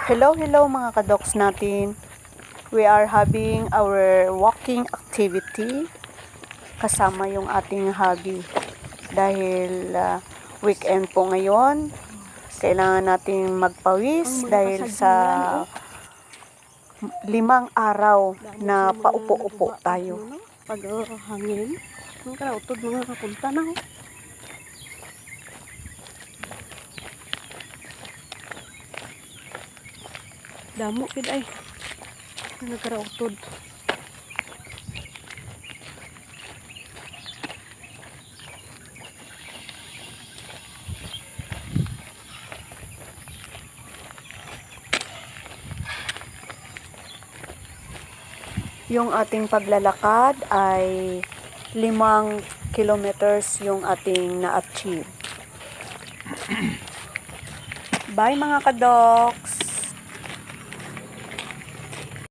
Hello mga kadoks natin. We are having our walking activity kasama yung ating hobby. Dahil weekend po ngayon, kailangan nating magpawis dahil sa 5 araw na paupo-upo tayo. Pag hangin, ang karautod mga kapunta na. Damo kid ay nagkarautod. Yung ating paglalakad ay 5 kilometers yung ating na-achieve. Bye mga kadoks!